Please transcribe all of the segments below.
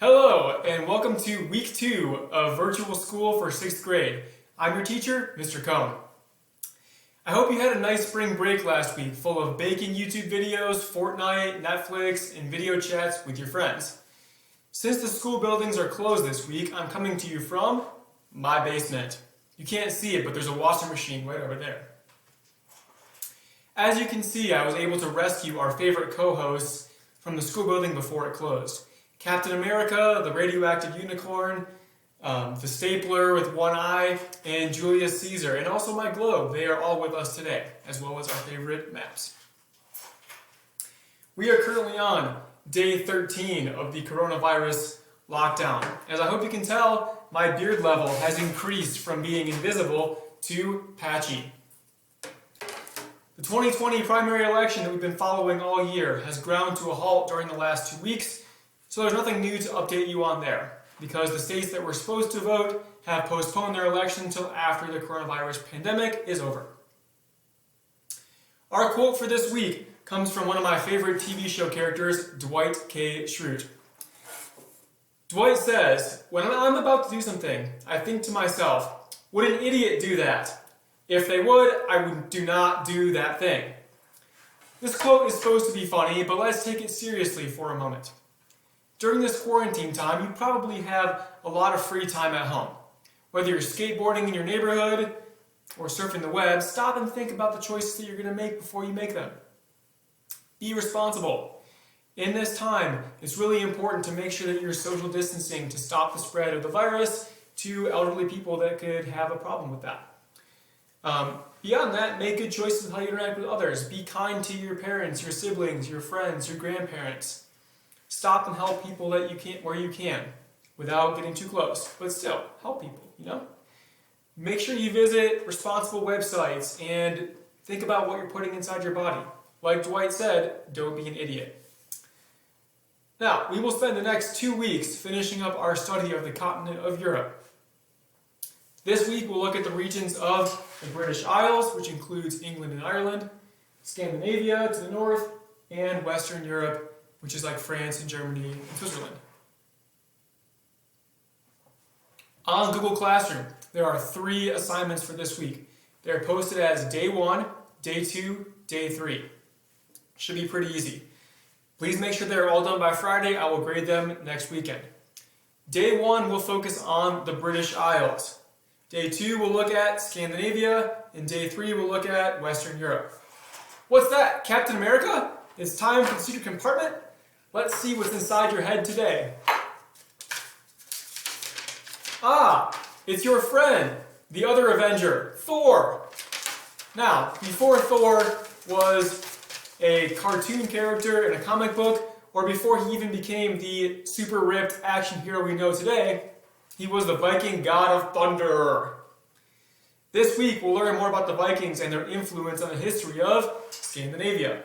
Hello, and welcome to week 2 of virtual school for 6th grade. I'm your teacher, Mr. Cohn. I hope you had a nice spring break last week full of baking YouTube videos, Fortnite, Netflix, and video chats with your friends. Since the school buildings are closed this week, I'm coming to you from my basement. You can't see it, but there's a washing machine right over there. As you can see, I was able to rescue our favorite co-hosts from the school building before it closed. Captain America, the radioactive unicorn, the stapler with one eye, and Julius Caesar, and also my globe. They are all with us today, as well as our favorite maps. We are currently on day 13 of the coronavirus lockdown. As I hope you can tell, my beard level has increased from being invisible to patchy. The 2020 primary election that we've been following all year has ground to a halt during the last 2 weeks, so there's nothing new to update you on there, because the states that were supposed to vote have postponed their election until after the coronavirus pandemic is over. Our quote for this week comes from one of my favorite TV show characters, Dwight K. Schrute. Dwight says, "When I'm about to do something, I think to myself, would an idiot do that? If they would, I do not do that thing." This quote is supposed to be funny, but let's take it seriously for a moment. During this quarantine time, you probably have a lot of free time at home. Whether you're skateboarding in your neighborhood or surfing the web, stop and think about the choices that you're going to make before you make them. Be responsible. In this time, it's really important to make sure that you're social distancing to stop the spread of the virus to elderly people that could have a problem with that. Beyond that, make good choices of how you interact with others. Be kind to your parents, your siblings, your friends, your grandparents. Stop and help people that you can where you can, without getting too close. But still, help people, Make sure you visit responsible websites and think about what you're putting inside your body. Like Dwight said, don't be an idiot. Now, we will spend the next 2 weeks finishing up our study of the continent of Europe. This week, we'll look at the regions of the British Isles, which includes England and Ireland, Scandinavia to the north, and Western Europe, which is like France and Germany and Switzerland. On Google Classroom, there are 3 assignments for this week. They're posted as day 1, day 2, day 3. Should be pretty easy. Please make sure they're all done by Friday. I will grade them next weekend. Day 1 will focus on the British Isles. Day 2 will look at Scandinavia, and day 3 will look at Western Europe. What's that, Captain America? It's time for the secret compartment? Let's see what's inside your head today. It's your friend, the other Avenger, Thor. Now, before Thor was a cartoon character in a comic book, or before he even became the super ripped action hero we know today, he was the Viking god of thunder. This week, we'll learn more about the Vikings and their influence on the history of Scandinavia.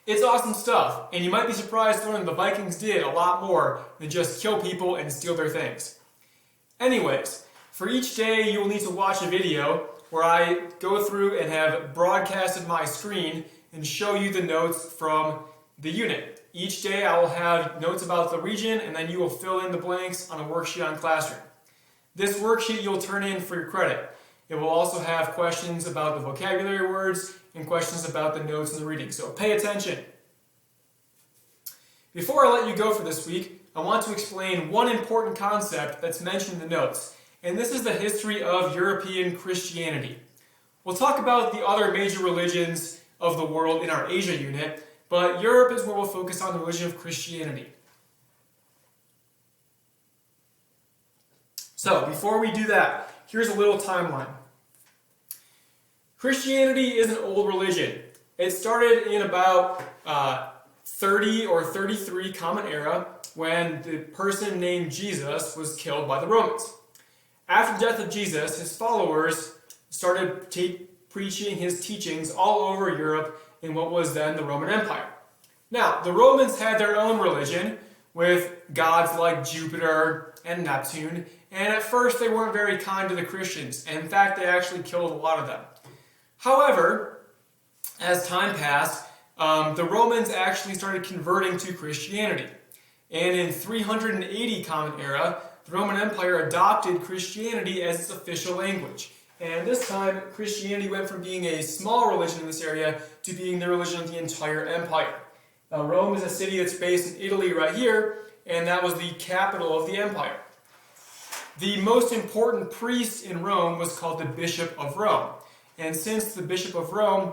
It's awesome stuff, and you might be surprised to learn the Vikings did a lot more than just kill people and steal their things. Anyways, for each day you will need to watch a video where I go through and have broadcasted my screen and show you the notes from the unit. Each day I will have notes about the region, and then you will fill in the blanks on a worksheet on Classroom. This worksheet you'll turn in for your credit. It will also have questions about the vocabulary words and questions about the notes and the reading, so pay attention. Before I let you go for this week, I want to explain one important concept that's mentioned in the notes, and this is the history of European Christianity. We'll talk about the other major religions of the world in our Asia unit, but Europe is where we'll focus on the religion of Christianity. So, before we do that, here's a little timeline. Christianity is an old religion. It started in about 30 or 33 Common Era, when the person named Jesus was killed by the Romans. After the death of Jesus, his followers started preaching his teachings all over Europe in what was then the Roman Empire. Now, the Romans had their own religion with gods like Jupiter and Neptune, and at first they weren't very kind to the Christians, and in fact they actually killed a lot of them. However, as time passed, the Romans actually started converting to Christianity. And in 380 Common Era, the Roman Empire adopted Christianity as its official language. And this time, Christianity went from being a small religion in this area to being the religion of the entire empire. Now, Rome is a city that's based in Italy right here, and that was the capital of the empire. The most important priest in Rome was called the Bishop of Rome. And since the Bishop of Rome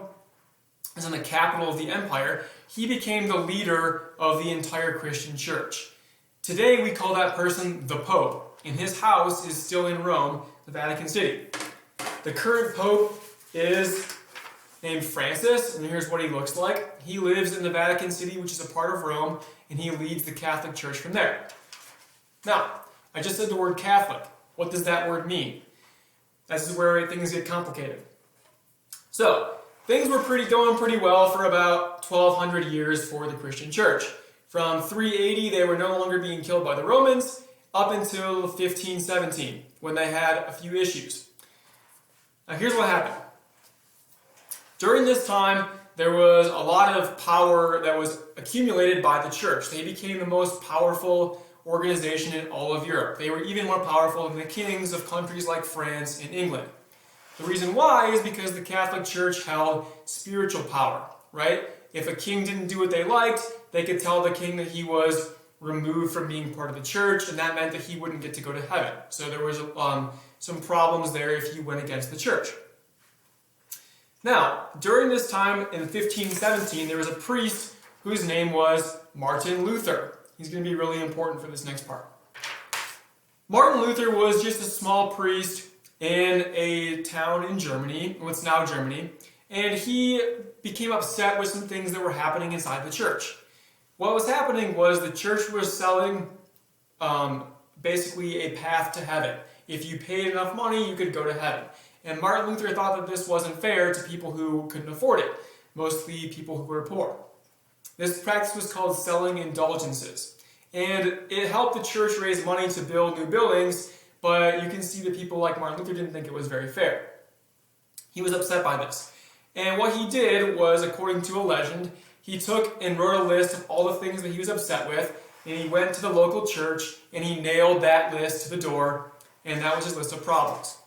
is in the capital of the empire, he became the leader of the entire Christian church. Today we call that person the Pope, and his house is still in Rome, the Vatican City. The current Pope is named Francis, and here's what he looks like. He lives in the Vatican City, which is a part of Rome, and he leads the Catholic Church from there. Now, I just said the word Catholic. What does that word mean? This is where things get complicated. So, things were going pretty well for about 1,200 years for the Christian Church. From 380, they were no longer being killed by the Romans, up until 1517, when they had a few issues. Now, here's what happened. During this time, there was a lot of power that was accumulated by the church. They became the most powerful organization in all of Europe. They were even more powerful than the kings of countries like France and England. The reason why is because the Catholic Church held spiritual power, right? If a king didn't do what they liked, they could tell the king that he was removed from being part of the church, and that meant that he wouldn't get to go to heaven. So there was some problems there if he went against the church. Now, during this time in 1517, there was a priest whose name was Martin Luther. He's going to be really important for this next part. Martin Luther was just a small priest in a town in Germany, what's now Germany, and he became upset with some things that were happening inside the church. What was happening was the church was selling basically a path to heaven. If you paid enough money, you could go to heaven. And Martin Luther thought that this wasn't fair to people who couldn't afford it, mostly people who were poor. This practice was called selling indulgences. And it helped the church raise money to build new buildings, but you can see that people like Martin Luther didn't think it was very fair. He was upset by this. And what he did was, according to a legend, he took and wrote a list of all the things that he was upset with, and he went to the local church and he nailed that list to the door, and that was his list of problems.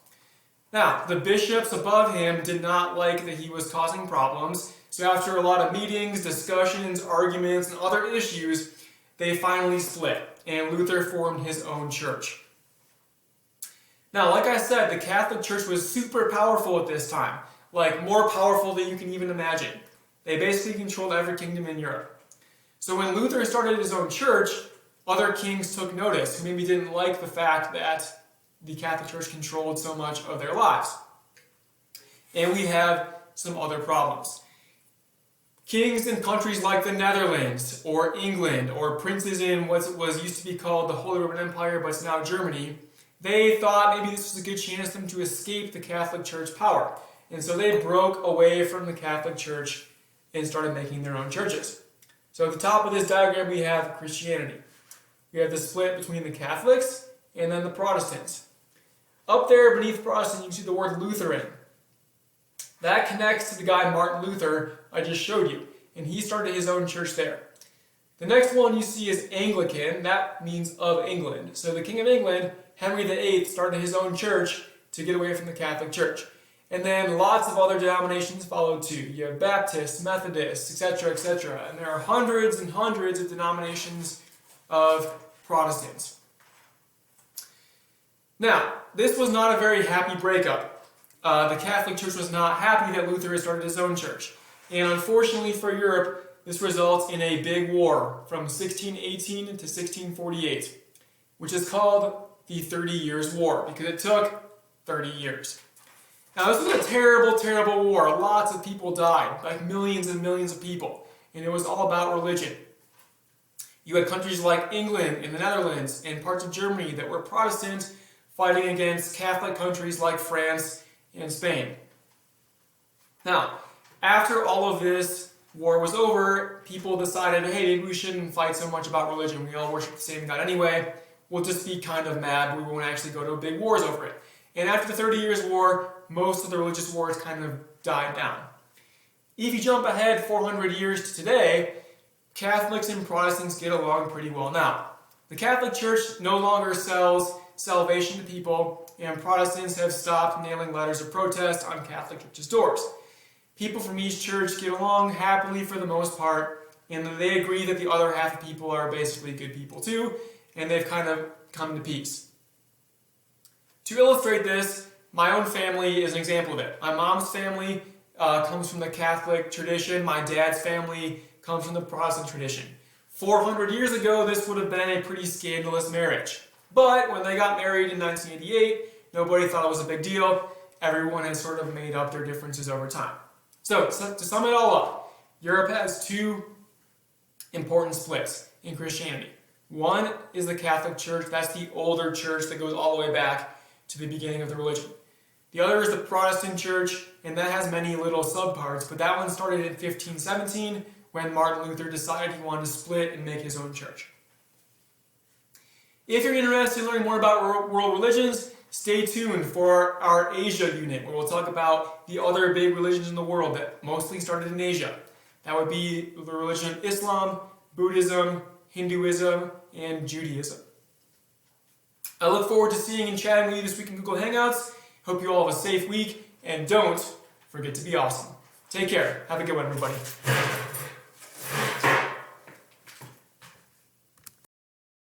Now, the bishops above him did not like that he was causing problems, so after a lot of meetings, discussions, arguments, and other issues, they finally split, and Luther formed his own church. Now, like I said, the Catholic Church was super powerful at this time, like more powerful than you can even imagine. They basically controlled every kingdom in Europe. So when Luther started his own church, other kings took notice, who maybe didn't like the fact that the Catholic Church controlled so much of their lives. And we have some other problems. Kings in countries like the Netherlands, or England, or princes in what was used to be called the Holy Roman Empire, but it's now Germany, they thought maybe this was a good chance for them to escape the Catholic Church power. And so they broke away from the Catholic Church and started making their own churches. So at the top of this diagram we have Christianity. We have the split between the Catholics and then the Protestants. Up there beneath Protestant you can see the word Lutheran. That connects to the guy Martin Luther I just showed you, and he started his own church there. The next one you see is Anglican. That means of England. So the King of England, Henry VIII, started his own church to get away from the Catholic Church. And then lots of other denominations followed too. You have Baptists, Methodists, etc., etc. And there are hundreds and hundreds of denominations of Protestants. Now, this was not a very happy breakup. The Catholic Church was not happy that Luther had started his own church. And unfortunately for Europe, this results in a big war from 1618 to 1648, which is called the 30 Years' War, because it took 30 years. Now, this was a terrible, terrible war. Lots of people died, like millions and millions of people, and it was all about religion. You had countries like England and the Netherlands and parts of Germany that were Protestant fighting against Catholic countries like France and Spain. Now, after all of this war was over, people decided, hey, maybe we shouldn't fight so much about religion. We all worship the same God anyway. We'll just be kind of mad. We won't actually go to big wars over it. And after the 30 Years' War, most of the religious wars kind of died down. If you jump ahead 400 years to today, Catholics and Protestants get along pretty well now. The Catholic Church no longer sells salvation to people, and Protestants have stopped nailing letters of protest on Catholic churches' doors. People from each church get along happily for the most part, and they agree that the other half of people are basically good people too, and they've kind of come to peace. To illustrate this, my own family is an example of it. My mom's family comes from the Catholic tradition. My dad's family comes from the Protestant tradition. 400 years ago, this would have been a pretty scandalous marriage. But when they got married in 1988, nobody thought it was a big deal. Everyone has sort of made up their differences over time. So, to sum it all up, Europe has two important splits in Christianity. One is the Catholic Church. That's the older church that goes all the way back to the beginning of the religion. The other is the Protestant Church, and that has many little subparts, but that one started in 1517 when Martin Luther decided he wanted to split and make his own church. If you're interested in learning more about world religions, stay tuned for our Asia unit, where we'll talk about the other big religions in the world that mostly started in Asia. That would be the religion of Islam, Buddhism, Hinduism, and Judaism. I look forward to seeing and chatting with you this week in Google Hangouts. Hope you all have a safe week, and don't forget to be awesome. Take care. Have a good one, everybody.